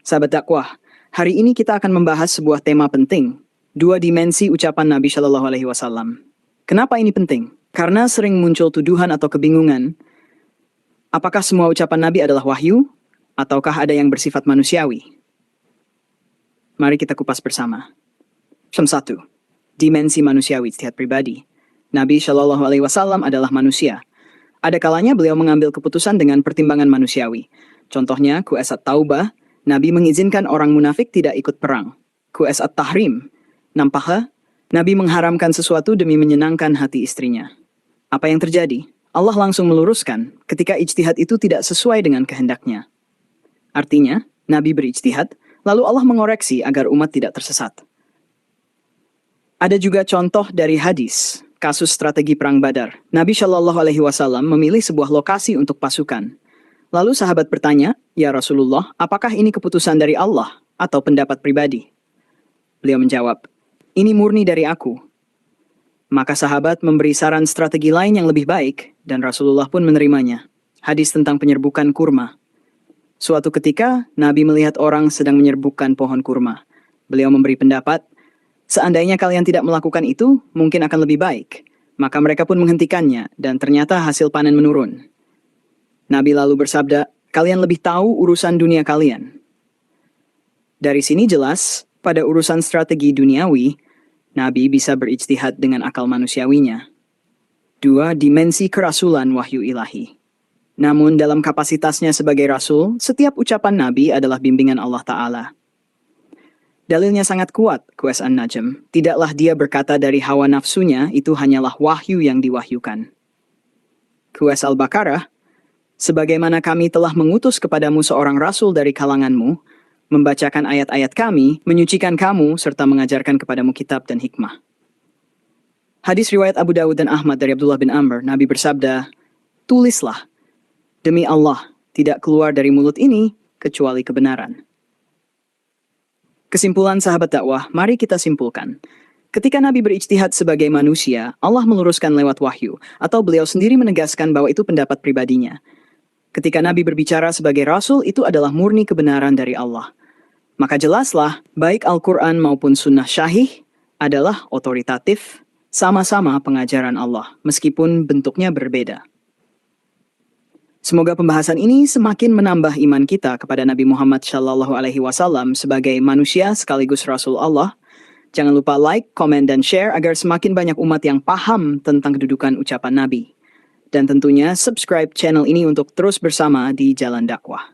Sahabat dakwah, hari ini kita akan membahas sebuah tema penting, dua dimensi ucapan Nabi Shallallahu Alaihi Wasallam. Kenapa ini penting? Karena sering muncul tuduhan atau kebingungan, apakah semua ucapan Nabi adalah wahyu, ataukah ada yang bersifat manusiawi? Mari kita kupas bersama. 1. Dimensi manusiawi ijtihad pribadi. Nabi Shallallahu Alaihi Wasallam adalah manusia. Ada kalanya beliau mengambil keputusan dengan pertimbangan manusiawi. Contohnya, Qs At-Taubah, Nabi mengizinkan orang munafik tidak ikut perang. Qs At-Tahrim, nampaknya Nabi mengharamkan sesuatu demi menyenangkan hati istrinya. Apa yang terjadi? Allah langsung meluruskan ketika ijtihad itu tidak sesuai dengan kehendaknya. Artinya, Nabi berijtihad, lalu Allah mengoreksi agar umat tidak tersesat. Ada juga contoh dari hadis, kasus strategi perang Badar. Nabi Shallallahu Alaihi Wasallam memilih sebuah lokasi untuk pasukan. Lalu sahabat bertanya, "Ya Rasulullah, apakah ini keputusan dari Allah atau pendapat pribadi?" Beliau menjawab, "Ini murni dari aku." Maka sahabat memberi saran strategi lain yang lebih baik, dan Rasulullah pun menerimanya. Hadis tentang penyerbukan kurma. Suatu ketika, Nabi melihat orang sedang menyerbukan pohon kurma. Beliau memberi pendapat, "Seandainya kalian tidak melakukan itu, mungkin akan lebih baik." Maka mereka pun menghentikannya, dan ternyata hasil panen menurun. Nabi lalu bersabda, "Kalian lebih tahu urusan dunia kalian." Dari sini jelas, pada urusan strategi duniawi, Nabi bisa berijtihad dengan akal manusiawinya. 2. Dimensi kerasulan wahyu ilahi. Namun dalam kapasitasnya sebagai rasul, setiap ucapan Nabi adalah bimbingan Allah Ta'ala. Dalilnya sangat kuat, Qs An-Najm. Tidaklah dia berkata dari hawa nafsunya, itu hanyalah wahyu yang diwahyukan. Qs Al-Baqarah, "Sebagaimana kami telah mengutus kepadamu seorang rasul dari kalanganmu, membacakan ayat-ayat kami, menyucikan kamu, serta mengajarkan kepadamu kitab dan hikmah." Hadis riwayat Abu Dawud dan Ahmad dari Abdullah bin Amr, Nabi bersabda, "Tulislah, demi Allah, tidak keluar dari mulut ini, kecuali kebenaran." Kesimpulan sahabat dakwah, mari kita simpulkan. Ketika Nabi berijtihad sebagai manusia, Allah meluruskan lewat wahyu, atau beliau sendiri menegaskan bahwa itu pendapat pribadinya. Ketika Nabi berbicara sebagai Rasul, itu adalah murni kebenaran dari Allah. Maka jelaslah, baik Al-Quran maupun Sunnah Syahih adalah otoritatif, sama-sama pengajaran Allah, meskipun bentuknya berbeda. Semoga pembahasan ini semakin menambah iman kita kepada Nabi Muhammad SAW sebagai manusia sekaligus Rasul Allah. Jangan lupa like, komen, dan share agar semakin banyak umat yang paham tentang kedudukan ucapan Nabi. Dan tentunya subscribe channel ini untuk terus bersama di Jalan Dakwah.